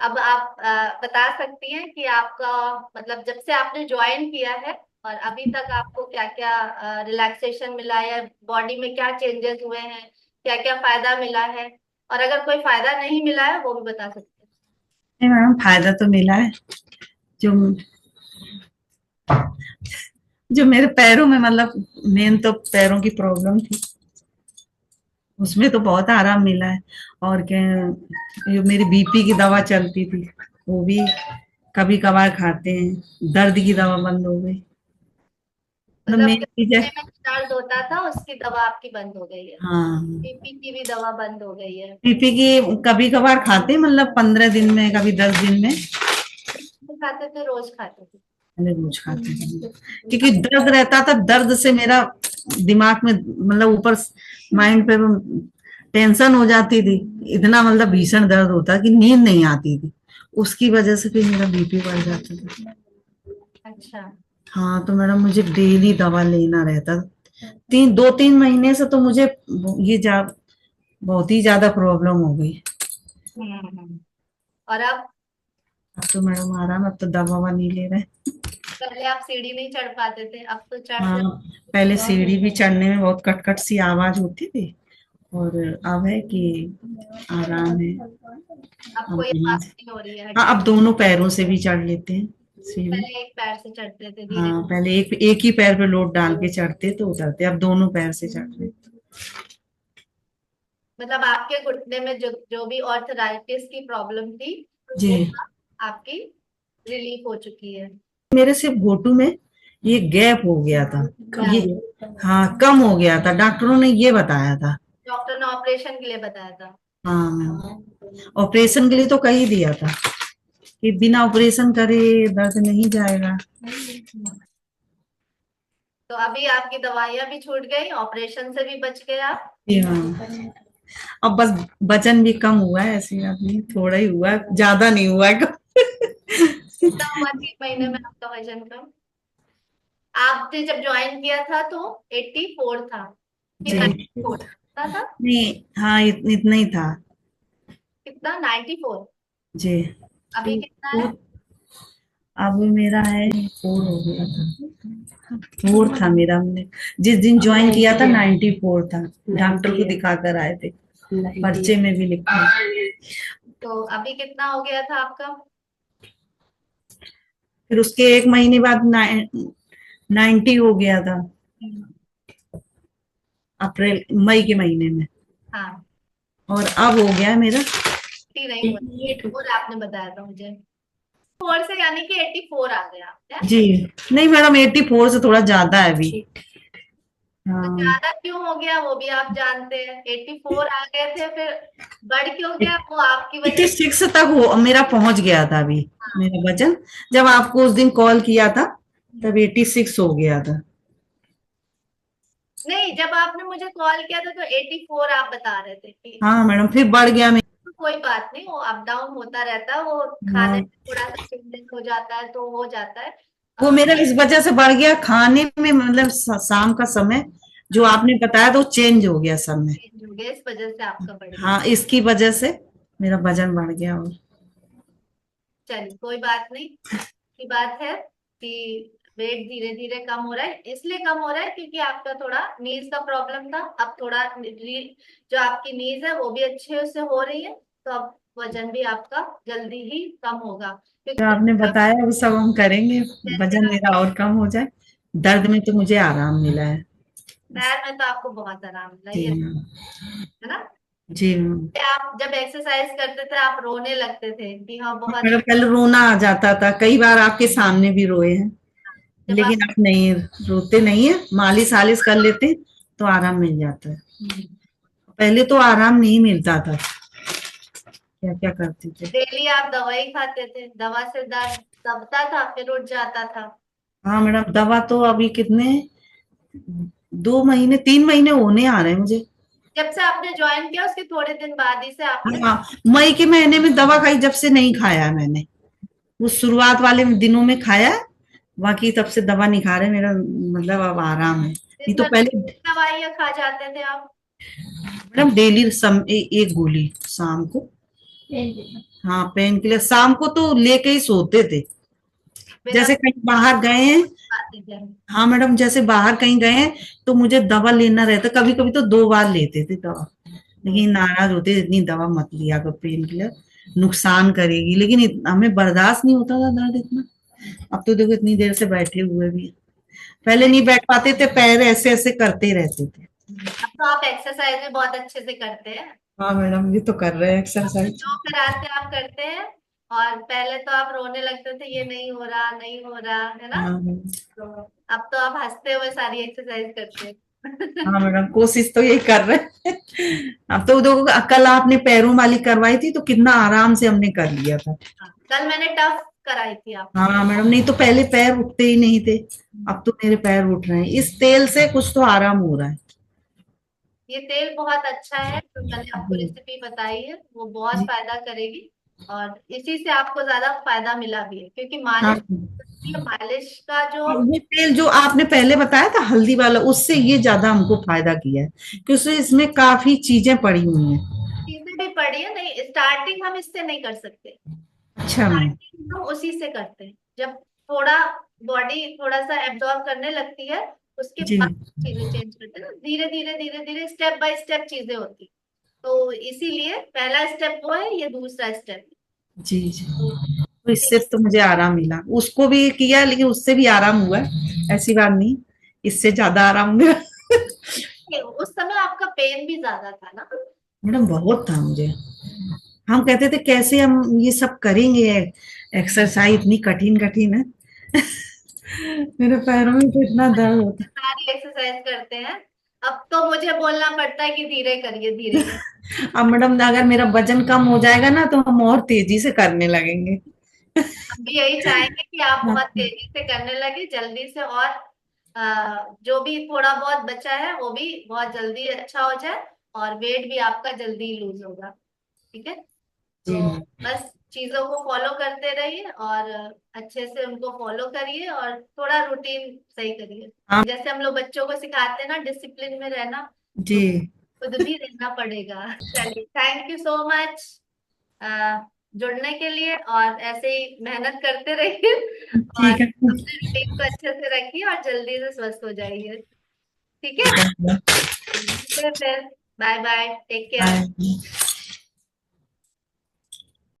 अब आप बता सकती हैं कि आपका मतलब जब से आपने ज्वाइन किया है और अभी तक आपको क्या क्या रिलैक्सेशन मिला है, बॉडी में क्या चेंजेस हुए हैं, क्या क्या फायदा मिला है, और अगर कोई फायदा नहीं मिला है वो भी बता सकते नहीं मैडम, फायदा तो मिला है। जो जो मेरे पैरों में मतलब मेन तो पैरों की प्रॉब्लम थी, उसमें तो बहुत आराम मिला है। और क्या, जो मेरी बीपी की दवा चलती थी वो भी कभी कभार खाते हैं, दर्द की दवा बंद हो गई। हैं। मतलब मतलब मेन चीज है। घुटने में दर्द होता था उसकी दवा आपकी बंद हो गई है, हाँ, बीपी की भी दवा बंद हो गई है। बीपी की कभी कभार खाते हैं, मतलब 15 दिन में, कभी 10 दिन में। खाते थे, रोज खाते थे? पहले रोज खाते थे क्योंकि दर्द रहता था, दर्द से मेरा दिमाग में मतलब ऊपर माइंड पे टेंशन हो जाती थी। इतना मतलब भीषण दर्द होता कि नींद नहीं आती थी, उसकी वजह से फिर मेरा बीपी बढ़ जाता था। अच्छा। हाँ, तो मैडम मुझे डेली दवा लेना रहता। 2-3 महीने से तो मुझे ये बहुत ही ज्यादा प्रॉब्लम हो गई। और अब? अब तो मैडम आराम, अब तो दवा ववा नहीं ले रहे। पहले आप सीढ़ी नहीं चढ़ पाते थे, अब तो चढ़ हाँ, सकते पहले सीढ़ी भी चढ़ने में बहुत कटकट सी आवाज होती थी, और अब है कि आराम है। हैं। अब अब कोई नहीं। बात नहीं हो रही है हाँ, हड्डी। अब दोनों पैरों से भी चढ़ लेते हैं सीढ़ी। पहले एक पैर से चढ़ते थे धीरे। हाँ, पहले एक एक ही पैर पे लोड डाल के चढ़ते तो उतरते, अब दोनों पैर से चढ़ रहे। मतलब आपके घुटने में जो जो भी ऑर्थराइटिस की प्रॉब्लम थी जी, वो आपकी रिलीफ हो चुकी है। मेरे सिर्फ घुटू में ये गैप हो गया था ये। क्या? हाँ, कम हो गया था, डॉक्टरों ने ये बताया था। डॉक्टर ने ऑपरेशन के लिए बताया था? हाँ, ऑपरेशन के लिए तो कह ही दिया था कि बिना ऑपरेशन करे दर्द नहीं जाएगा। तो अभी आपकी दवाइयां भी छूट गई, ऑपरेशन से भी बच गए आप। जी हाँ, अब बस वजन भी कम हुआ है, ऐसी बात नहीं, थोड़ा ही हुआ है, ज्यादा नहीं हुआ है कम। कितना हुआ 3 महीने में आपका वजन कम? आपने जब ज्वाइन किया था तो 84 था कि जी 94 था? नहीं, हाँ, इतना ही था। कितना, 94? जी, अभी टू कितना टू है? अब मेरा है 4 हो गया था। 4 था मेरा, हमने जिस दिन ज्वाइन किया था 94 था। डॉक्टर को दिखा कर आए थे, पर्चे में भी लिखा है। तो अभी कितना हो गया था आपका? फिर उसके 1 महीने बाद 90 हो गया था, अप्रैल मई के महीने में। हाँ। और अब हो गया है मेरा। 80 नहीं हुआ, 84 आपने बताया था मुझे। 4 से यानी कि 84 आ गया है। जी, नहीं मैडम, 84 से थोड़ा ज्यादा है अभी। तो हाँ, ज्यादा क्यों हो गया वो भी आप जानते हैं, 84 आ गए थे, फिर बढ़ क्यों गया वो आपकी वजह एट्टी से? सिक्स तक हो मेरा पहुंच गया था अभी, हाँ। मेरा वजन। जब आपको उस दिन कॉल किया था तब 86 हो गया था। नहीं, जब आपने मुझे कॉल किया था तो 84 आप बता रहे थे कि हाँ मैडम, फिर बढ़ गया मेरा। कोई बात नहीं, वो अप डाउन होता रहता है, वो खाने हाँ, में थोड़ा सा चेंजेस हो जाता है तो हो जाता है। वो मेरा इस वजह से बढ़ गया, खाने में मतलब शाम का समय जो हाँ, आपने बताया तो चेंज हो गया समय। चेंज हो गया, इस वजह से आपका बढ़ गया। हाँ, इसकी वजह से मेरा वजन बढ़ गया। और चलिए कोई बात नहीं, की बात है कि वेट धीरे धीरे कम हो रहा है, इसलिए कम हो रहा है क्योंकि आपका थोड़ा नीज का प्रॉब्लम था, अब थोड़ा जो आपकी नीज है वो भी अच्छे से हो रही है, तो अब वजन भी आपका जल्दी ही कम होगा जो क्योंकि आपने बताया वो सब हम करेंगे, जैसे वजन आप मेरा और कम हो जाए। दर्द में तो मुझे आराम मिला है। पैर में तो आपको बहुत आराम मिला जी ये, हाँ। है ना? जी हाँ। आप जब एक्सरसाइज करते थे आप रोने लगते थे कि हाँ बहुत। मेरा पहले रोना आ जाता था, कई बार आपके सामने भी रोए हैं, जब आप लेकिन अब नहीं, रोते नहीं है, मालिश आलिश कर लेते हैं तो आराम मिल जाता है। पहले तो आराम नहीं मिलता था, क्या क्या करते थे। डेली आप दवाई खाते थे, दवा से दर्द दबता था फिर उठ जाता था? हाँ मैडम, दवा तो अभी कितने 2 महीने 3 महीने होने आ रहे हैं मुझे। जब से आपने ज्वाइन किया उसके थोड़े दिन बाद ही से आपने? हाँ, मई के महीने में दवा खाई, जब से नहीं खाया है मैंने। वो शुरुआत वाले दिनों में खाया, बाकी तब से दवा नहीं खा रहे, मेरा मतलब अब आराम है, नहीं दिन तो भर में पहले। कितनी दवाइयाँ खा जाते थे आप? मैडम डेली एक गोली शाम को, हाँ, पेन किलर शाम को तो लेके ही सोते थे। मेरा जैसे कहीं बाहर गए हैं। आते थे। हाँ मैडम, जैसे बाहर कहीं गए हैं तो मुझे दवा लेना रहता, कभी कभी तो 2 बार लेते थे दवा। लेकिन नाराज होते, इतनी दवा मत लिया कर, पेन किलर नुकसान करेगी। लेकिन हमें बर्दाश्त नहीं होता था दर्द इतना। अब तो देखो इतनी देर से बैठे हुए भी हैं। पहले नहीं बैठ पाते थे, पैर ऐसे ऐसे करते रहते थे। अब तो आप एक्सरसाइज भी बहुत अच्छे से करते हैं। हाँ मैडम, ये तो कर रहे हैं अब तो एक्सरसाइज। जो कराते आप करते हैं। और पहले तो आप रोने लगते थे, ये नहीं हो रहा, नहीं हो रहा, है ना। हाँ तो अब तो आप हंसते हुए सारी एक्सरसाइज करते हैं। हाँ मैडम, कोशिश तो यही कर रहे हैं। अब तो देखो, कल आपने पैरों वाली करवाई थी तो कितना आराम से हमने कर लिया था। हाँ, कल मैंने टफ कराई थी आपकी। हाँ मैडम, नहीं तो पहले पैर उठते ही नहीं थे। अब तो मेरे पैर उठ रहे हैं, इस तेल से कुछ तो आराम हो रहा है। ये तेल बहुत अच्छा है, तो मैंने आपको जी रेसिपी बताई है, वो बहुत जी। फायदा करेगी। और इसी से आपको ज्यादा फायदा मिला भी है, क्योंकि हाँ, मालिश, ये मालिश का जो ये तेल जो आपने पहले बताया था हल्दी वाला, उससे ये ज्यादा हमको फायदा किया है, क्योंकि इसमें काफी चीजें पड़ी हुई हैं। चीजें भी पड़ी है, नहीं स्टार्टिंग हम इससे नहीं कर सकते। अच्छा मैम। स्टार्टिंग हम उसी से करते हैं, जब थोड़ा बॉडी थोड़ा सा एब्जॉर्ब करने लगती है, उसके जी बाद चीजें चेंज करते हैं ना, धीरे धीरे धीरे धीरे स्टेप बाय स्टेप चीजें होती। तो इसीलिए पहला स्टेप वो है, ये दूसरा स्टेप। जी जी। तो तो इससे तो मुझे आराम मिला, उसको भी किया लेकिन उससे भी आराम हुआ है, ऐसी बात नहीं। इससे ज्यादा आराम मिला। उस समय आपका पेन भी ज्यादा था ना। मैडम बहुत था मुझे। हम कहते थे कैसे हम ये सब करेंगे, एक्सरसाइज इतनी कठिन कठिन है। मेरे पैरों में तो इतना दर्द होता सारी एक्सरसाइज करते हैं। अब तो मुझे बोलना पड़ता है कि धीरे करिए, धीरे करिए। है। अब मैडम अगर मेरा वजन कम हो जाएगा ना तो हम और तेजी से करने लगेंगे। हम भी यही चाहेंगे कि आप बहुत तेजी से करने लगे, जल्दी से। और जो भी थोड़ा बहुत बचा है वो भी बहुत जल्दी अच्छा हो जाए, और वेट भी आपका जल्दी लूज होगा। ठीक है। जी तो बस चीजों को फॉलो करते रहिए, और अच्छे से उनको फॉलो करिए, और थोड़ा रूटीन सही करिए। हाँ जैसे हम लोग बच्चों को सिखाते हैं ना डिसिप्लिन में रहना, जी। तो खुद भी रहना पड़ेगा। चलिए, थैंक यू सो मच जुड़ने के लिए, और ऐसे ही मेहनत करते रहिए। और ठीक है। अपने रूटीन को अच्छे से रखिए, और जल्दी से स्वस्थ हो जाइए। ठीक है। ठीक है। मिलते हैं फिर। Bye bye, take care. Bye.